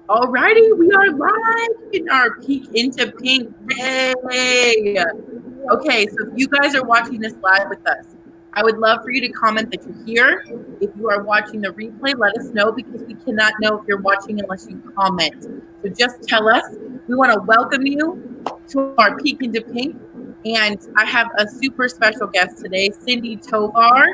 Alrighty, we are live in our Peek into Pink day. Okay, so if you guys are watching this live with us, I would love for you to comment that you're here. If you are watching the replay, let us know because we cannot know if you're watching unless you comment. So just tell us. We want to welcome you to our Peek into Pink. And I have a super special guest today, Cindy Tovar.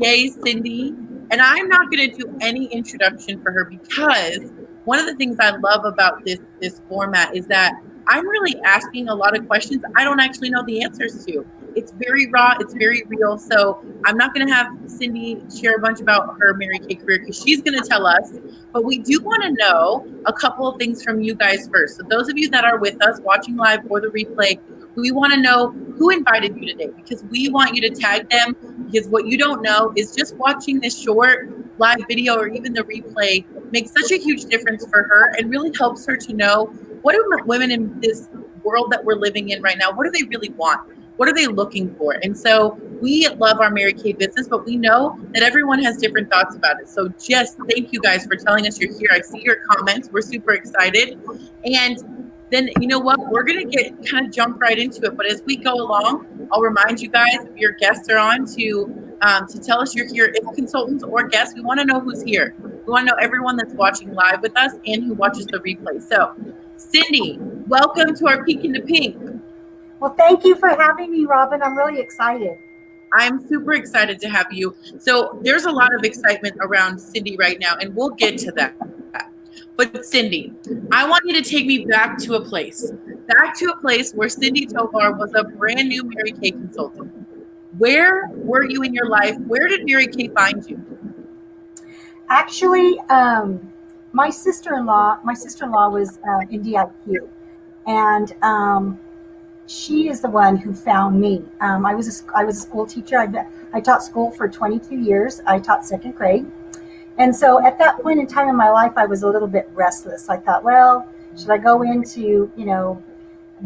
Yay, Cindy. And I'm not going to do any introduction for her because one of the things I love about this format is that I'm really asking a lot of questions I don't actually know the answers to. It's very raw, it's very real. So I'm not going to have Cindy share a bunch about her Mary Kay career because she's going to tell us. But we do want to know a couple of things from you guys first. So those of you that are with us watching live or the replay, we want to know who invited you today because we want you to tag them, because what you don't know is just watching this short live video or even the replay makes such a huge difference for her and really helps her to know what do women in this world that we're living in right now, what do they really want? What are they looking for? And so we love our Mary Kay business, but we know that everyone has different thoughts about it. So just thank you guys for telling us you're here. I see your comments. We're super excited. And then you know what? We're going to get kind of jump right into it. But as we go along, I'll remind you guys if your guests are on to tell us you're here. If consultants or guests, we want to know who's here. We want to know everyone that's watching live with us and who watches the replay. So, Cindy, welcome to our Peek into Pink. Well, thank you for having me, Robin. I'm really excited. I'm super excited to have you. So there's a lot of excitement around Cindy right now, and we'll get to that. But Cindy, I want you to take me back to a place where Cindy Tovar was a brand new Mary Kay consultant. Where were you in your life? Where did Mary Kay find you? Actually, my sister-in-law was in DIQ, and she is the one who found me. I was a school teacher. I taught school for 22 years. I taught second grade. And so at that point in time in my life, I was a little bit restless. I thought, well, should I go into,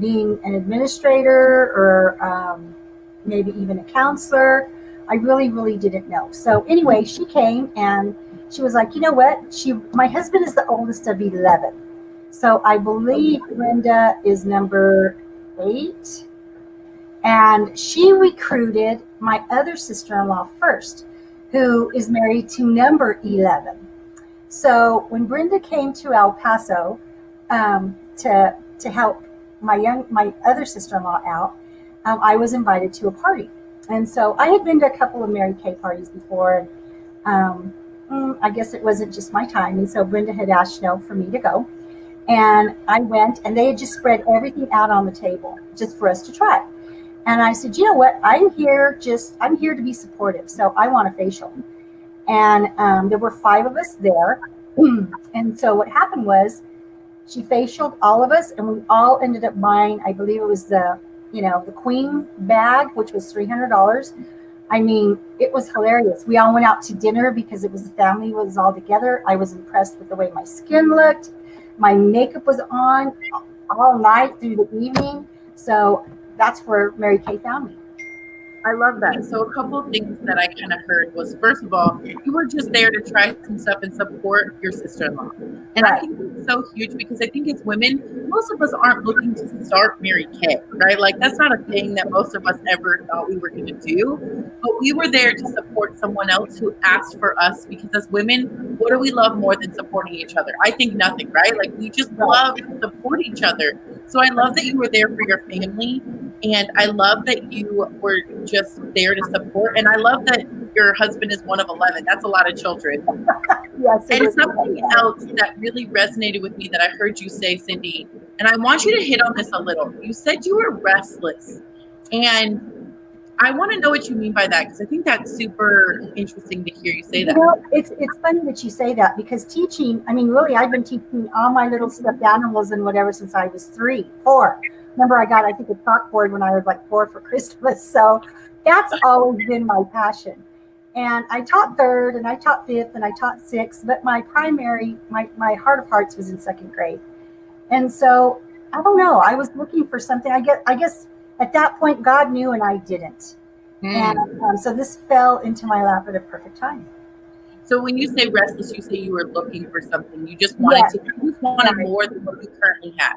being an administrator or maybe even a counselor? I really, really didn't know. So anyway, she came and she was like, you know what? My husband is the oldest of 11. So I believe Brenda is number 8. And she recruited my other sister-in-law first, who is married to number 11. So when Brenda came to El Paso to help my other sister-in-law out, I was invited to a party. And so I had been to a couple of Mary Kay parties before, and I guess it wasn't just my time. And so Brenda had asked for me to go. And I went, and they had just spread everything out on the table just for us to try. And I said, you know what? I'm here to be supportive. So I want a facial. And there were 5 of us there. And so what happened was she facialed all of us, and we all ended up buying, I believe it was the queen bag, which was $300. I mean, it was hilarious. We all went out to dinner because the family was all together. I was impressed with the way my skin looked. My makeup was on all night through the evening. So that's where Mary Kay found me. I love that. So a couple of things that I kind of heard was, first of all, you were just there to try some stuff and support your sister-in-law. And right. I think it's so huge because I think as women, most of us aren't looking to start Mary Kay, right? Like that's not a thing that most of us ever thought we were going to do. But we were there to support someone else who asked for us because as women, what do we love more than supporting each other? I think nothing, right? Like we just love to support each other. So I love that you were there for your family. And I love that you were just there to support. And I love that your husband is one of 11. That's a lot of children. Yes. And something else that really resonated with me that I heard you say, Cindy, and I want you to hit on this a little. You said you were restless. And I want to know what you mean by that, because I think that's super interesting to hear you say that. It's funny that you say that because teaching, I mean, really, I've been teaching all my little stuffed animals and whatever since I was 4. Remember, I got, I think, a chalkboard when I was like 4 for Christmas. So that's always been my passion. And I taught 3rd and I taught 5th and I taught 6th, but my primary, my heart of hearts was in 2nd grade. And so, I don't know, I was looking for something. I guess at that point, God knew and I didn't. And so this fell into my lap at a perfect time. So when you say restless, you say you were looking for something. You just Yes, wanted right, more than what you currently had.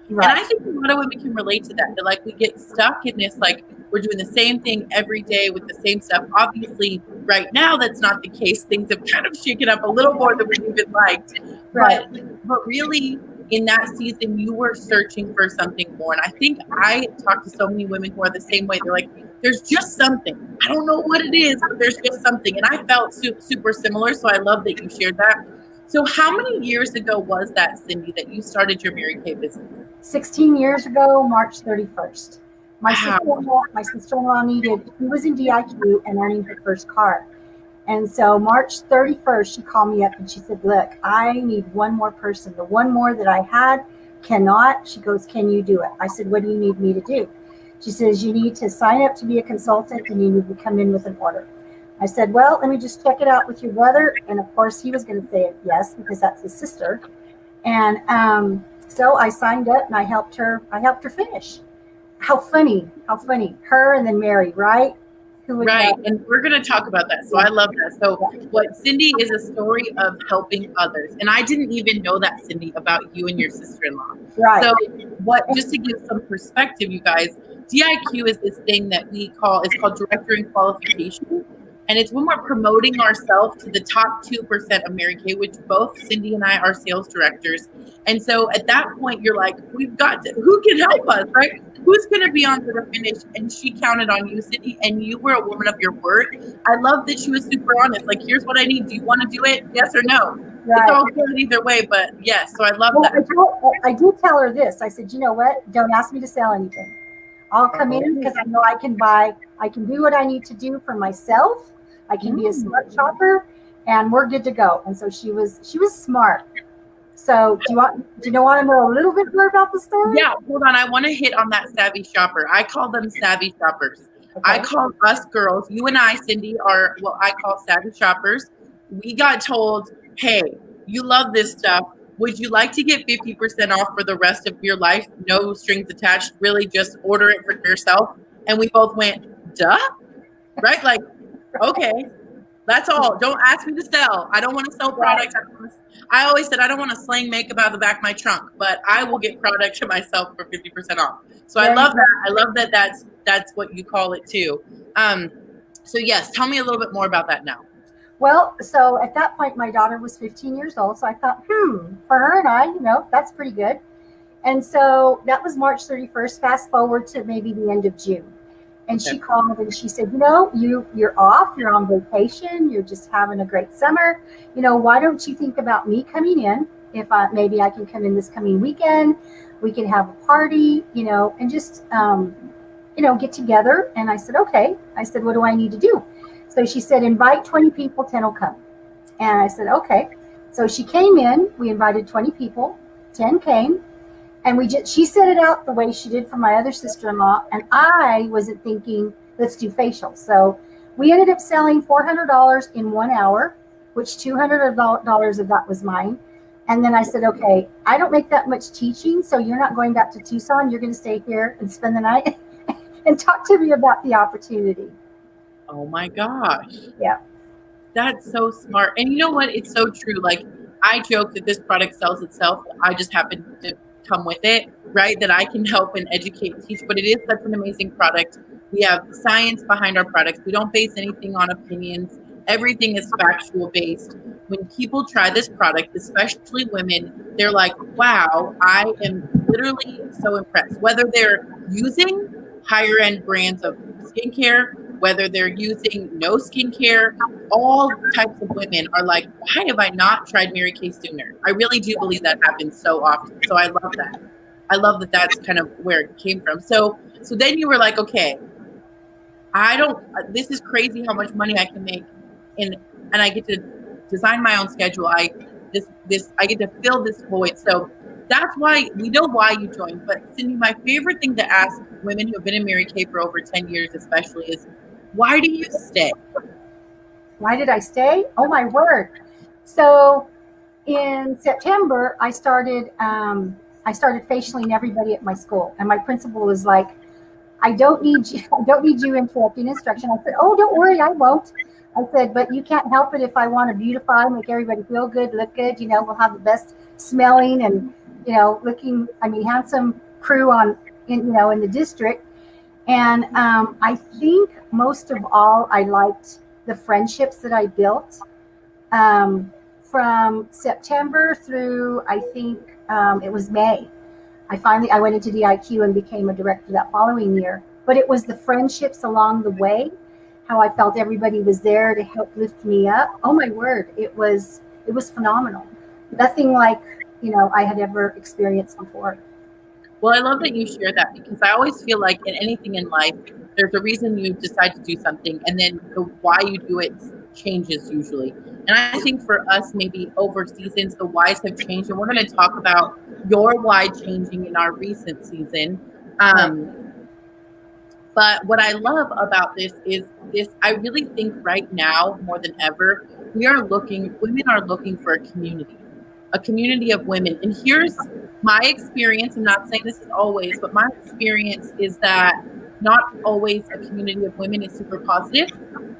And right, I think a lot of women can relate to that. That like we get stuck in this, like we're doing the same thing every day with the same stuff. Obviously, right now that's not the case. Things have kind of shaken up a little more than we even liked. right. But really in that season you were searching for something more. And I think I talk to so many women who are the same way. They're like, there's just something. I don't know what it is, but there's just something. And I felt super similar. So I love that you shared that. So how many years ago was that, Cindy, that you started your Mary Kay business? 16 years ago, March 31st. Wow. My sister-in-law needed, she was in DIQ and earning her first car. And so March 31st, she called me up and she said, look, I need one more person. The one more that I had cannot. She goes, can you do it? I said, what do you need me to do? She says, you need to sign up to be a consultant and you need to come in with an order. I said, well, let me just check it out with your brother. And of course, he was going to say yes because that's his sister. And so I signed up and I helped her finish. How funny. Her and then Mary, right? Who would Right. know? And we're going to talk about that. So I love that. So what Cindy is a story of helping others. And I didn't even know that, Cindy, about you and your sister-in-law. Right. So just to give some perspective, you guys, DIQ is this thing that it's called director in qualification. And it's when we're promoting ourselves to the top 2% of Mary Kay, which both Cindy and I are sales directors. And so at that point, you're like, who can help us, right? Who's going to be on to the finish? And she counted on you, Cindy, and you were a woman of your word. I love that she was super honest. Like, here's what I need. Do you want to do it? Yes or no? Right. It's all good either way, but yes. So I love that. I did tell her this. I said, you know what? Don't ask me to sell anything. I'll come in because I know I can do what I need to do for myself. I can be a smart shopper and we're good to go. And so she was smart. So do you want to know a little bit more about the story? Yeah, hold on. I want to hit on that savvy shopper. I call them savvy shoppers. Okay. I call us girls, you and I, Cindy, are what I call savvy shoppers. We got told, hey, you love this stuff. Would you like to get 50% off for the rest of your life? No strings attached. Really just order it for yourself. And we both went, duh? Right? Like, okay. That's all. Don't ask me to sell. I don't want to sell products. I always said I don't want to slang makeup out of the back of my trunk, but I will get product to myself for 50% off. So I love that. I love that that's what you call it too. So yes, tell me a little bit more about that now. Well, so at that point, my daughter was 15 years old. So I thought, for her and I, that's pretty good. And so that was March 31st. Fast forward to maybe the end of June. And she called and she said, you're off, you're on vacation, you're just having a great summer. Why don't you think about me coming in? Maybe I can come in this coming weekend, we can have a party, and just, get together. And I said, okay. I said, what do I need to do? So she said, invite 20 people, 10 will come. And I said, okay. So she came in, we invited 20 people, 10 came. And she set it out the way she did for my other sister-in-law. And I wasn't thinking, let's do facials. So we ended up selling $400 in 1 hour, which $200 of that was mine. And then I said, okay, I don't make that much teaching. So you're not going back to Tucson. You're going to stay here and spend the night and talk to me about the opportunity. Oh my gosh. Yeah. That's so smart. And you know what? It's so true. Like I joke that this product sells itself. I just happen to come with it, right? That I can help and educate and teach, but it is such an amazing product. We have science behind our products. We don't base anything on opinions. Everything is factual based. When people try this product, especially women, they're like, wow, I am literally so impressed. Whether they're using higher end brands of skincare, whether they're using no skincare, all types of women are like, why have I not tried Mary Kay sooner? I really do believe that happens so often. So I love that. I love that that's kind of where it came from. So then you were like, okay, this is crazy how much money I can make. And I get to design my own schedule. I get to fill this void. So that's why we know why you joined. But Cindy, my favorite thing to ask women who have been in Mary Kay for over 10 years, especially, is why do you stay? Why did I stay? Oh my word. So in September, I started facialing everybody at my school. And my principal was like, I don't need you interrupting instruction. I said, oh, don't worry, I won't. I said, but you can't help it if I want to beautify, make everybody feel good, look good. We'll have the best smelling and looking. I mean, handsome crew in the district. And I think most of all, I liked the friendships that I built from September through, I think it was May. I went into DIQ and became a director that following year. But it was the friendships along the way, how I felt everybody was there to help lift me up. Oh my word, it was phenomenal. Nothing like I had ever experienced before. Well, I love that you share that because I always feel like in anything in life, there's a reason you decide to do something, and then the why you do it changes usually. And I think for us, maybe over seasons, the whys have changed, and we're going to talk about your why changing in our recent season. Right. But what I love about this is this, I really think right now more than ever, women are looking for a community of women. And here's my experience. I'm not saying this is always, but my experience is that not always a community of women is super positive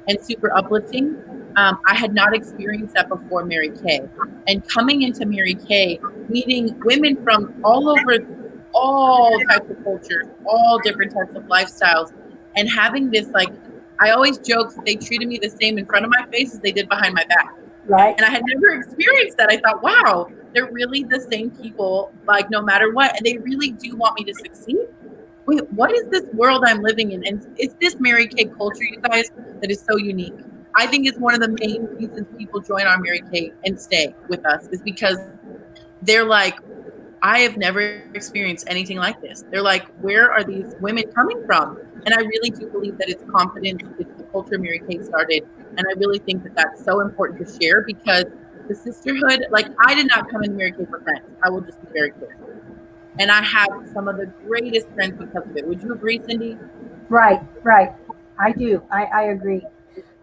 and super uplifting. I had not experienced that before Mary Kay. And coming into Mary Kay, meeting women from all over, all types of cultures, all different types of lifestyles, and having this, like, I always joke that they treated me the same in front of my face as they did behind my back. Right. And I had never experienced that. I thought, wow, they're really the same people, like no matter what. And they really do want me to succeed. Wait, what is this world I'm living in? And it's this Mary Kay culture, you guys, that is so unique. I think it's one of the main reasons people join our Mary Kay and stay with us is because they're like, I have never experienced anything like this. They're like, where are these women coming from? And I really do believe that it's confidence. It's the culture Mary Kay started. And I really think that that's so important to share because the sisterhood, like I did not come into Mary Kay for friends. I will just be very clear. And I have some of the greatest friends because of it. Would you agree, Cindy? Right. I do. I agree.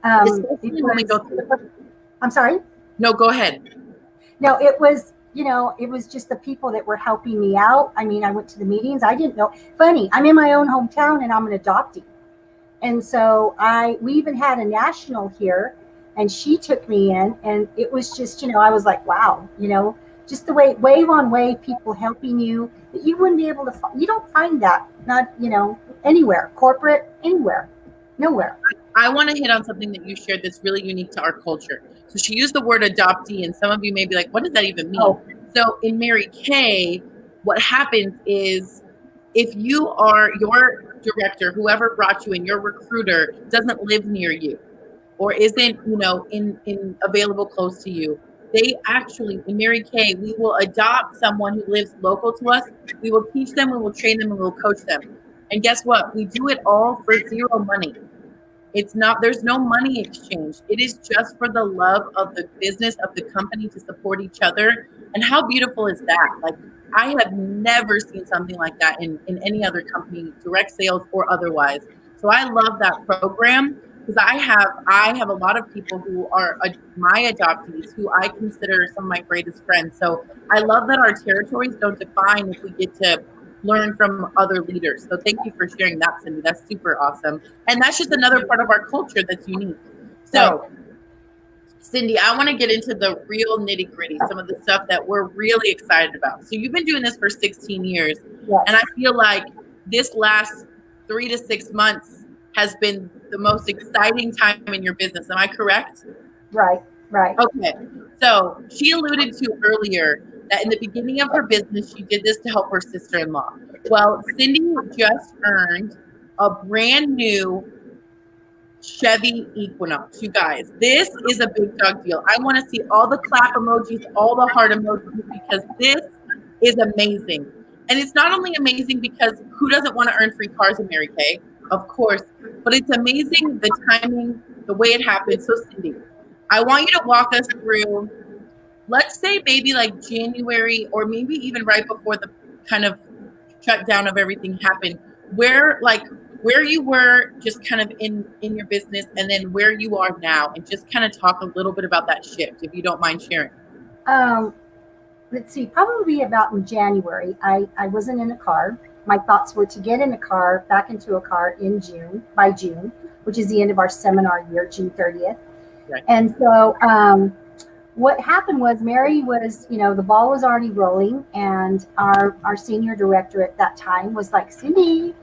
Especially when we go through. I'm sorry? No, go ahead. No, it was just the people that were helping me out. I mean, I went to the meetings. I didn't know. Funny, I'm in my own hometown and I'm an adoptee. And so we even had a national here and she took me in and it was just, I was like, wow, just the wave on wave, people helping you that you wouldn't be able to, you don't find that, not, anywhere, corporate, anywhere, nowhere. I want to hit on something that you shared that's really unique to our culture. So she used the word adoptee, and some of you may be like, what does that even mean? Oh. So in Mary Kay, what happens is if you are your director, whoever brought you in, your recruiter doesn't live near you or isn't, in available close to you, they actually, in Mary Kay, we will adopt someone who lives local to us. We will teach them, we will train them, and we'll coach them. And guess what? We do it all for zero money. There's no money exchange. It is just for the love of the business, of the company, to support each other. And how beautiful is that? Like, I have never seen something like that in any other company, direct sales or otherwise. So I love that program because I have a lot of people who are my adoptees who I consider some of my greatest friends. So I love that our territories don't define if we get to learn from other leaders. So thank you for sharing that, Cindy. That's super awesome. And that's just another part of our culture that's unique. So Cindy, I want to get into the real nitty gritty, some of the stuff that we're really excited about. So you've been doing this for 16 years. Yes. And I feel like this last 3 to 6 months has been the most exciting time in your business. Am I correct? Right. Okay. So she alluded to earlier that in the beginning of her business, she did this to help her sister-in-law. Well, Cindy just earned a brand new Chevy Equinox. You guys, this is a big dog deal. I want to see all the clap emojis, all the heart emojis, because this is amazing. And it's not only amazing because who doesn't want to earn free cars in Mary Kay? Of course. But it's amazing the timing, the way it happened. So Cindy, I want you to walk us through, let's say maybe like January or maybe even right before the kind of shutdown of everything happened, where you were just kind of in your business and then where you are now, and just kind of talk a little bit about that shift, if you don't mind sharing. Let's see, probably about in January, I wasn't in a car. My thoughts were to get in a car, back into a car by June, which is the end of our seminar year, June 30th. Right. And so what happened was Mary was, the ball was already rolling, and our senior director at that time was like, Cindy,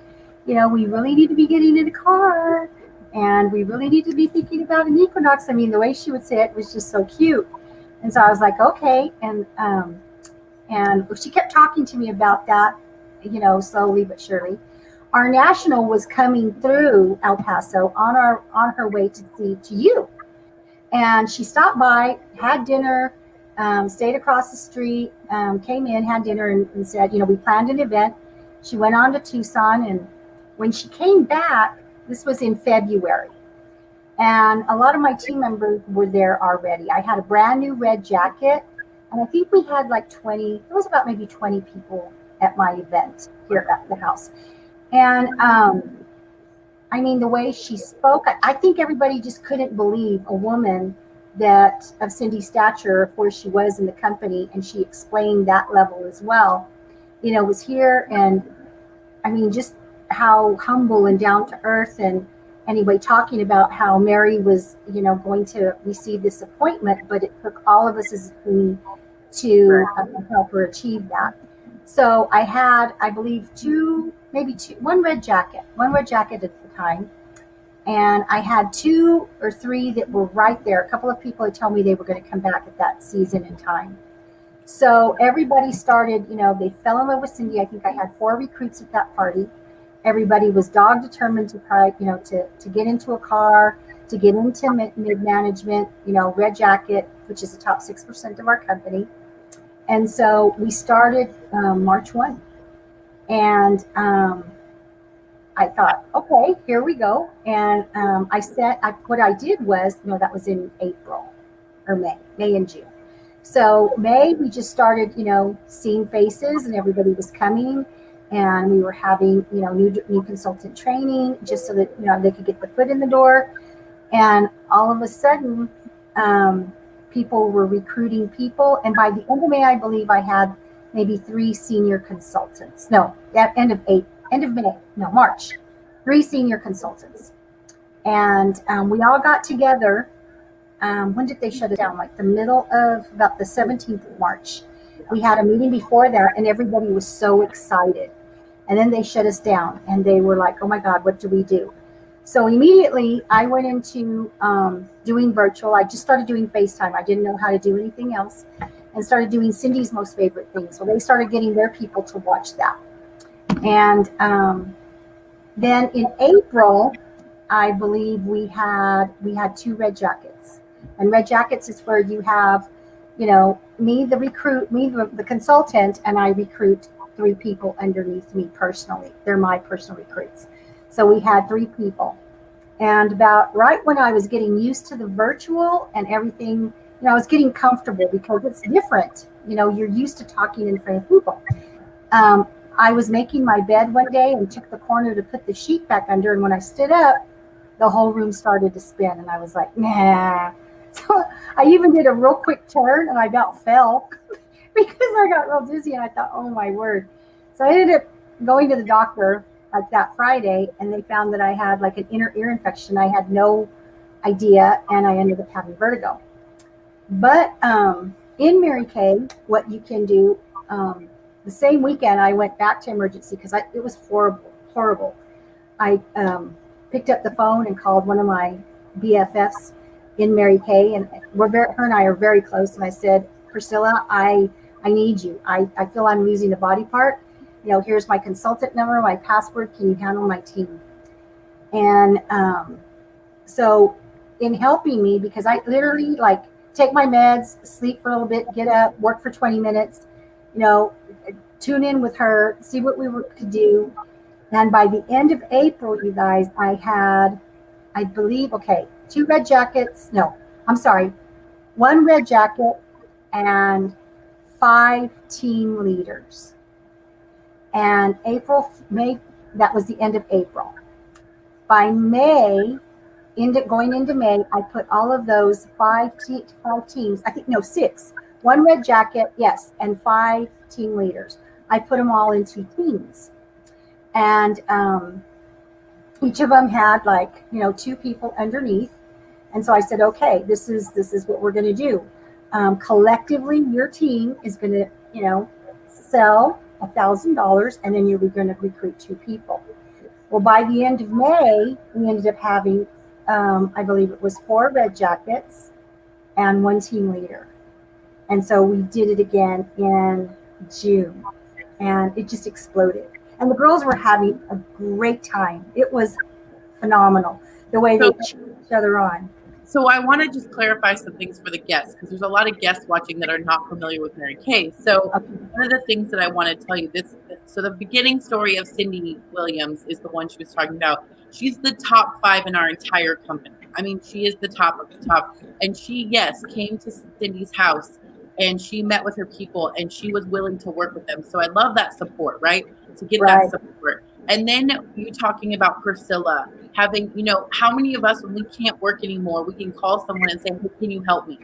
we really need to be getting in a car, and we really need to be thinking about an equinox. I mean, the way she would say it was just so cute. And so I was like, okay. And she kept talking to me about that, slowly but surely. Our national was coming through El Paso on her way to you, and she stopped by, had dinner, stayed across the street, came in, had dinner, and said, we planned an event. She went on to Tucson, and when she came back, this was in February, and a lot of my team members were there already. I had a brand new red jacket, and I think we had like 20, it was about maybe 20 people at my event here at the house. And I mean, the way she spoke, I think everybody just couldn't believe a woman that of Cindy's stature, of where she was in the company, and she explained that level as well, was here. And I mean, just how humble and down to earth. And anyway, talking about how Mary was, going to receive this appointment, but it took all of us as a team to help her achieve that. So I had, I believe, one red jacket at the time. And I had 2 or 3 that were right there. A couple of people had told me they were going to come back at that season and time. So everybody started, they fell in love with Cindy. I think I had 4 recruits at that party. Everybody was dog determined to try, to get into a car, to get into mid-management, red jacket, which is the top 6% of our company. And so we started March 1. And I thought, okay, here we go. And what I did was, that was in April or May and June. So May, we just started, seeing faces, and everybody was coming, and we were having, new consultant training just so that, they could get the foot in the door. And all of a sudden, people were recruiting people. And by the end of May, I believe I had maybe 3 senior consultants. No, at end of May, no, March, 3 senior consultants. And we all got together. When did they shut it down? Like the middle of about the 17th of March. We had a meeting before that, and everybody was so excited. And then they shut us down, and they were like, oh my God, what do we do? So immediately I went into doing virtual. I just started doing FaceTime. I didn't know how to do anything else, and started doing Cindy's most favorite thing. So they started getting their people to watch that. And then in April, I believe we had 2 red jackets. And red jackets is where you have, me, the consultant, and I recruit 3 people underneath me personally. They're my personal recruits. So we had 3 people. And about right when I was getting used to the virtual and everything, I was getting comfortable because it's different. You're used to talking in front of people. I was making my bed one day and took the corner to put the sheet back under. And when I stood up, the whole room started to spin. And I was like, nah. So I even did a real quick turn, and I about fell because I got real dizzy. And I thought, oh my word. So I ended up going to the doctor like that Friday, and they found that I had like an inner ear infection. I had no idea, and I ended up having vertigo. But in Mary Kay, what you can do, the same weekend I went back to emergency because it was horrible. I picked up the phone and called one of my BFFs in Mary Kay, and her and I are very close. And I said, Priscilla, I need you. I feel I'm losing a body part. Here's my consultant number, my password. Can you handle my team? And so in helping me, because I literally take my meds, sleep for a little bit, get up, work for 20 minutes, tune in with her, see what we could do. And by the end of April, you guys, I had, I believe, 2 red jackets. No, I'm sorry. 1 red jacket and 5 team leaders. And May, that was the end of April. By May, going into May, I put all of those 5 teams, 6. 1 red jacket, yes, and 5 team leaders. I put them all into teams. And each of them had 2 people underneath. And so I said, okay, this is what we're going to do. Collectively, your team is going to, sell $1,000, and then you're going to recruit 2 people. Well, by the end of May, we ended up having, I believe it was 4 red jackets and 1 team leader. And so we did it again in June, and it just exploded. And the girls were having a great time. It was phenomenal the way they cheered each other on. So I want to just clarify some things for the guests, because there's a lot of guests watching that are not familiar with Mary Kay. So one of the things that I want to tell you so the beginning story of Cindy Williams is the one she was talking about. She's the top 5 in our entire company. I mean, she is the top of the top. And she, yes, came to Cindy's house and she met with her people and she was willing to work with them. So I love that support, right? To get that support. And then you talking about Priscilla having, how many of us, when we can't work anymore, we can call someone and say, hey, can you help me?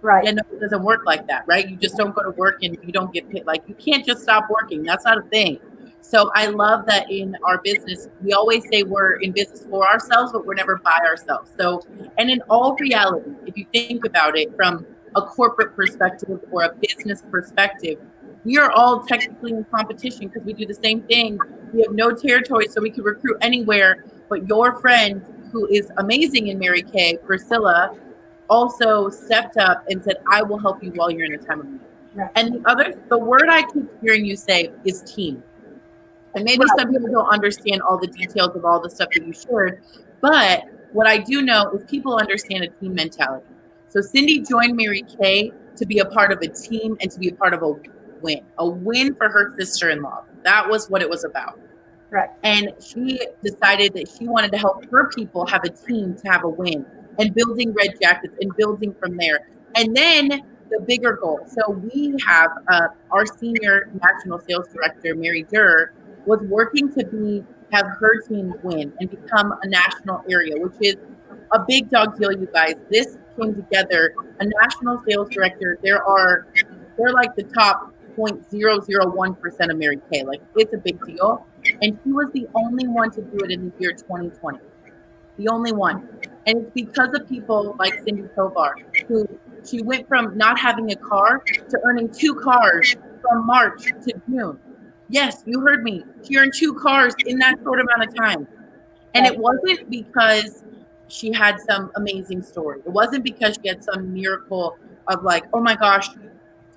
Right. Yeah, no, it doesn't work like that, right? You just don't go to work and you don't get paid. Like, you can't just stop working. That's not a thing. So I love that in our business, we always say we're in business for ourselves, but we're never by ourselves. So, and in all reality, if you think about it from a corporate perspective or a business perspective, we are all technically in competition because we do the same thing. We have no territory, so we can recruit anywhere. But your friend, who is amazing in Mary Kay, Priscilla, also stepped up and said, I will help you while you're in a time of need. Right. And the word I keep hearing you say is team. And maybe some people don't understand all the details of all the stuff that you shared. But what I do know is people understand a team mentality. So Cindy joined Mary Kay to be a part of a team and to be a part of a win for her sister-in-law. That was what it was about. Right. And she decided that she wanted to help her people have a team to have a win, and building red jackets and building from there. And then the bigger goal. So we have our senior national sales director, Mary Durr, was working to have her team win and become a national area, which is a big dog deal, you guys. This came together. A national sales director, they're like the top 0.001% of Mary Kay. Like, it's a big deal. And she was the only one to do it in the year 2020. The only one. And it's because of people like Cindy Tovar, who she went from not having a car to earning 2 cars from March to June. Yes, you heard me. She earned 2 cars in that short amount of time. And it wasn't because she had some amazing story. It wasn't because she had some miracle of like, oh my gosh.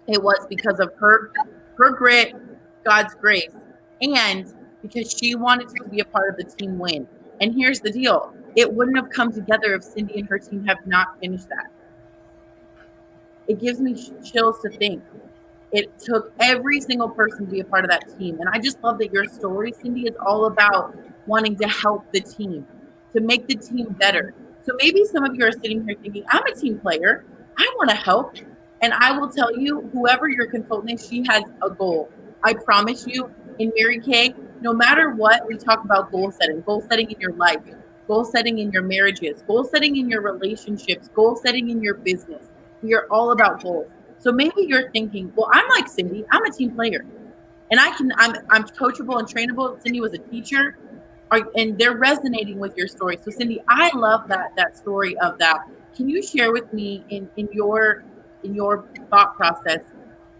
It was because of her grit, God's grace, and because she wanted to be a part of the team win. And here's the deal. It wouldn't have come together if Cindy and her team have not finished that. It gives me chills to think. It took every single person to be a part of that team. And I just love that your story, Cindy, is all about wanting to help the team, to make the team better. So maybe some of you are sitting here thinking, I'm a team player. I want to help. And I will tell you, whoever your consultant is, she has a goal. I promise you, in Mary Kay, no matter what, we talk about goal setting in your life, goal setting in your marriages, goal setting in your relationships, goal setting in your business. We are all about goals. So maybe you're thinking, well, I'm like Cindy, I'm a team player. And I'm coachable and trainable. Cindy was a teacher. And they're resonating with your story. So Cindy, I love that story of that. Can you share with me in your thought process,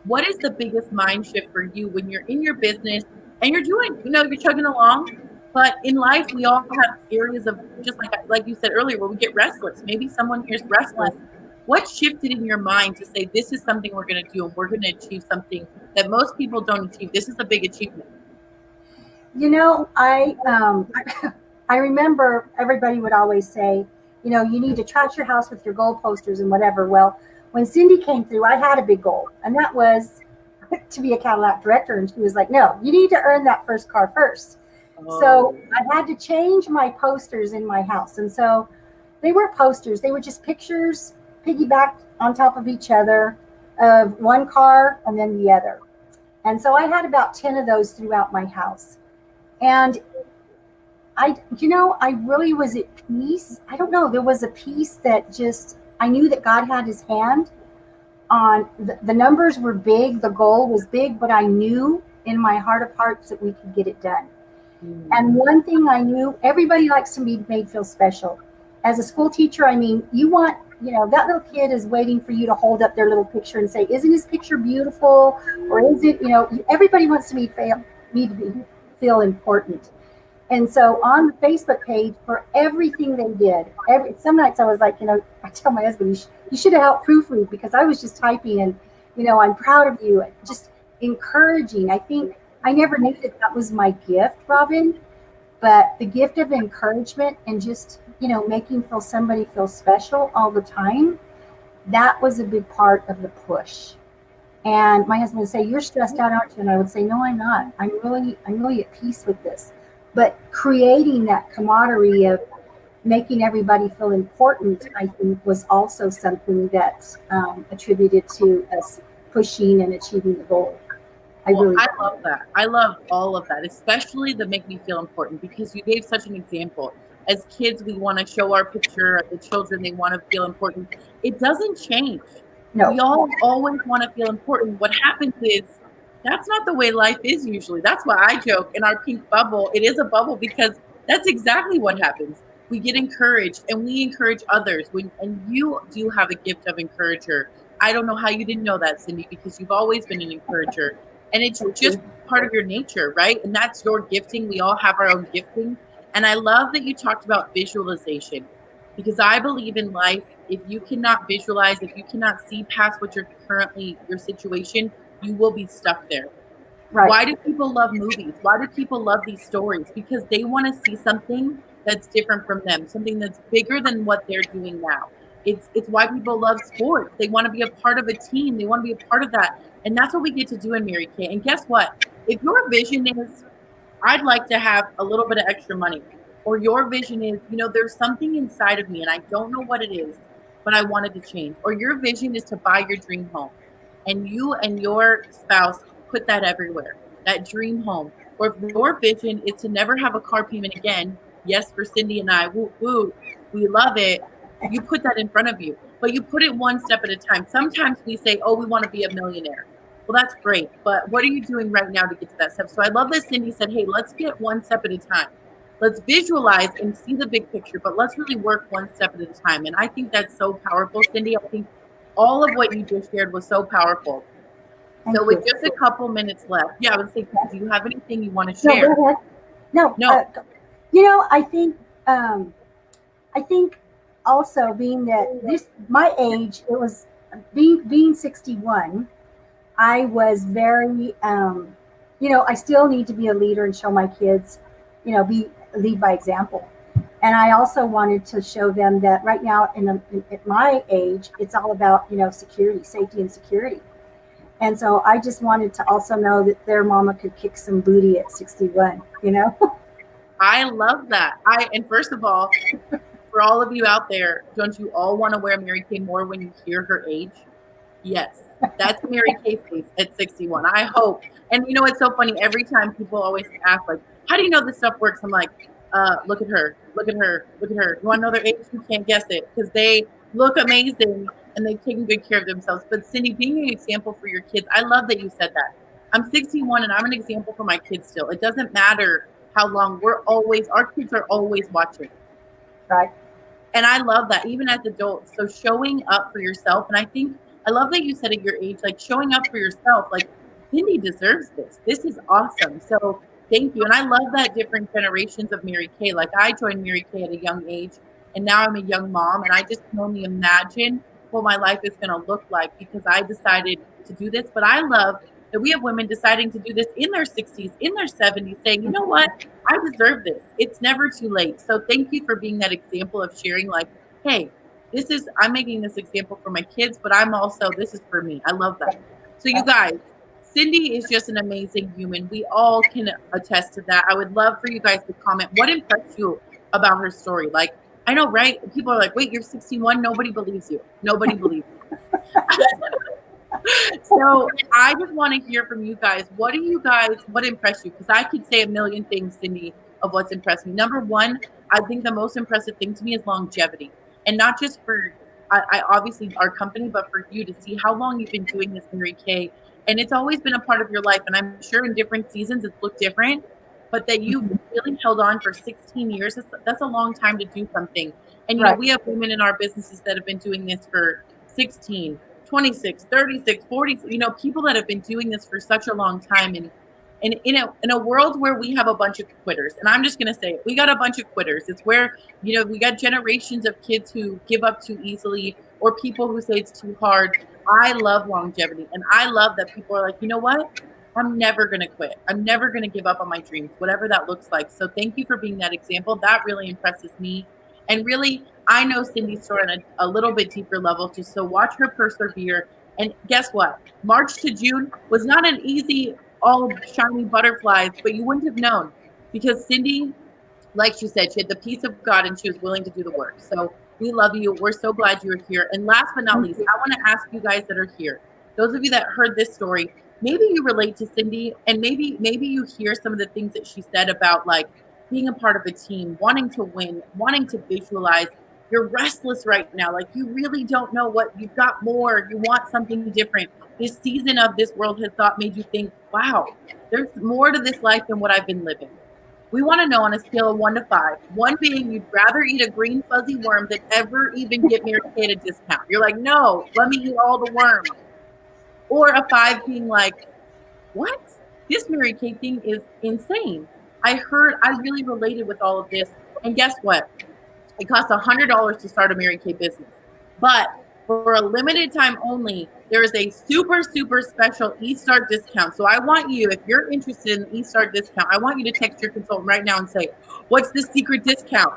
what is the biggest mind shift for you when you're in your business and you're doing, you're chugging along, but in life we all have areas of, just like you said earlier, where we get restless. Maybe someone here's restless. What shifted in your mind to say, this is something we're going to do and we're going to achieve something that most people don't achieve? This is a big achievement. I remember everybody would always say, you need to trash your house with your goal posters and whatever. Well, when Cindy came through, I had a big goal, and that was to be a Cadillac director. And she was like, no, you need to earn that first car first. Oh. So I had to change my posters in my house. And so they were posters. They were just pictures piggybacked on top of each other of one car and then the other. And so I had about 10 of those throughout my house. And I really was at peace. I don't know. There was a peace that just, I knew that God had his hand on the numbers were big. The goal was big, but I knew in my heart of hearts that we could get it done. Mm-hmm. And one thing I knew, everybody likes to be made feel special. as a school teacher, I mean, you want, that little kid is waiting for you to hold up their little picture and say, isn't his picture beautiful? Or is it, everybody wants to me to feel important. And so on the Facebook page, for everything they did, some nights I was like, I tell my husband, you should have helped proofread, because I was just typing and, I'm proud of you. Just encouraging. I think I never knew that was my gift, Robin, but the gift of encouragement and just, making somebody feel special all the time, that was a big part of the push. And my husband would say, "You're stressed out, aren't you?" And I would say, "No, I'm not. I'm really at peace with this." But creating that camaraderie of making everybody feel important, I think, was also something that attributed to us pushing and achieving the goal. I love that. I love all of that, especially the make me feel important, because you gave such an example. As kids, we want to show our picture. The children, they want to feel important. It doesn't change. No. We all always want to feel important. What happens is that's not the way life is usually. That's why I joke in our pink bubble. It is a bubble because that's exactly what happens. We get encouraged and we encourage others. And you do have a gift of encourager. I don't know how you didn't know that, Cindy, because you've always been an encourager. And it's just part of your nature, right? And that's your gifting. We all have our own gifting. And I love that you talked about visualization, because I believe in life, if you cannot visualize, if you cannot see past what you're currently, your situation, you will be stuck there. Right. Why do people love movies? Why do people love these stories? Because they want to see something that's different from them, something that's bigger than what they're doing now. It's why people love sports. They want to be a part of a team. They want to be a part of that. And that's what we get to do in Mary Kay. And guess what? If your vision is, I'd like to have a little bit of extra money, or your vision is, there's something inside of me and I don't know what it is, but I wanted to change, or your vision is to buy your dream home, and you and your spouse put that everywhere, that dream home. Or if your vision is to never have a car payment again, yes, for Cindy and I, woo, woo, we love it. You put that in front of you, but you put it one step at a time. Sometimes we say, oh, we want to be a millionaire. Well, that's great, but what are you doing right now to get to that step? So I love that Cindy said, hey, let's get one step at a time. Let's visualize and see the big picture, but let's really work one step at a time. And I think that's so powerful, Cindy. I think all of what you just shared was so powerful. So with just a couple minutes left, I would say, do you have anything you want to share? No, go ahead. No. I think also being that my age, it was being 61. I was very, I still need to be a leader and show my kids, lead by example. And I also wanted to show them that right now, at my age, it's all about, security, safety and security. And so I just wanted to also know that their mama could kick some booty at 61, I love that. And first of all, for all of you out there, don't you all want to wear Mary Kay more when you hear her age? Yes, that's Mary Kay face at 61. I hope. And it's so funny. Every time people always ask, like, how do you know this stuff works? I'm like, look at her, look at her, look at her. You want to know their age? You can't guess it, because they look amazing and they've taken good care of themselves. But Cindy, being an example for your kids, I love that you said that. I'm 61 and I'm an example for my kids still. It doesn't matter how long, our kids are always watching. Right. And I love that, even as adults. So showing up for yourself. And I love that you said at your age, like showing up for yourself, like Cindy deserves this. This is awesome. So thank you. And I love that different generations of Mary Kay. Like I joined Mary Kay at a young age, and now I'm a young mom, and I just can only imagine what my life is going to look like because I decided to do this. But I love that we have women deciding to do this in their 60s, in their 70s, saying, you know what, I deserve this. It's never too late. So thank you for being that example of sharing, like, hey, I'm making this example for my kids, but this is for me. I love that. So you guys, Cindy is just an amazing human. We all can attest to that. I would love for you guys to comment. What impressed you about her story? Like, I know, right? People are like, wait, you're 61. Nobody believes you. Nobody believes you. So I just want to hear from you guys. What impressed you? Because I could say a million things, Cindy, of what's impressed me. Number one, I think the most impressive thing to me is longevity. And not just for, I obviously our company, but for you to see how long you've been doing this, Mary Kay. And it's always been a part of your life. And I'm sure in different seasons it's looked different. but that you've really held on for 16 years. That's a long time to do something. And, Right. we have women in our businesses that have been doing this for 16, 26, 36, 40, people that have been doing this for such a long time. And in a world where we have a bunch of quitters, and I'm just going to say it, we got a bunch of quitters. It's where, we got generations of kids who give up too easily, or people who say it's too hard. I love longevity, and I love that people are like, you know what? I'm never going to quit. I'm never going to give up on my dreams, whatever that looks like. So thank you for being that example. That really impresses me. And really, I know Cindy's story on a little bit deeper level too. So watch her persevere. And guess what? March to June was not an easy, all shiny butterflies, but you wouldn't have known, because Cindy, like she said, she had the peace of God and she was willing to do the work. So we love you. We're so glad you're here. And last but not least, I want to ask you guys that are here, those of you that heard this story, maybe you relate to Cindy, and maybe you hear some of the things that she said about, like, being a part of a team, wanting to win, wanting to visualize. You're restless right now. Like, you really don't know what you've got more. You want something different. This season of this world has made you think, wow, there's more to this life than what I've been living. We want to know, on a scale of 1 to 5, 1 being you'd rather eat a green fuzzy worm than ever even get Mary Kay at a discount. You're like, no, let me eat all the worms. Or a 5 being like, what? This Mary Kay thing is insane. I really related with all of this. And guess what? It costs $100 to start a Mary Kay business. But for a limited time only, there is a super, super special eStart discount. So I want you, if you're interested in the eStart discount, I want you to text your consultant right now and say, what's the secret discount?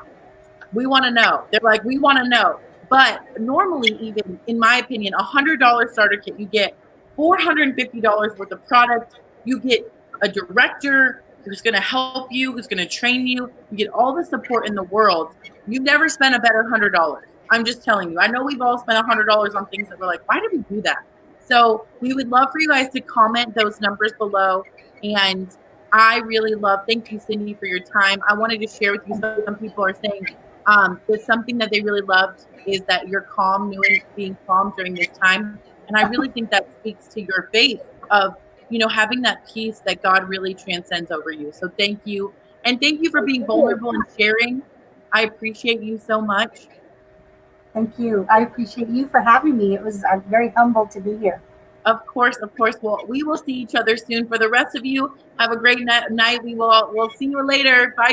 We want to know. They're like, we want to know. But normally, even in my opinion, $100 starter kit, you get $450 worth of product. You get a director who's going to help you, who's going to train you. You get all the support in the world. You've never spent a better $100. I'm just telling you. I know we've all spent $100 on things that we're like, why did we do that? So we would love for you guys to comment those numbers below. And I really thank you, Cindy, for your time. I wanted to share with you, some people are saying that something that they really loved is that you're calm, being calm during this time. And I really think that speaks to your faith of, having that peace that God really transcends over you. So thank you. And thank you for being vulnerable and sharing. I appreciate you so much. Thank you. I appreciate you for having me. I'm very humbled to be here. Of course. Well, we will see each other soon. For the rest of you, have a great night. We'll see you later. Bye.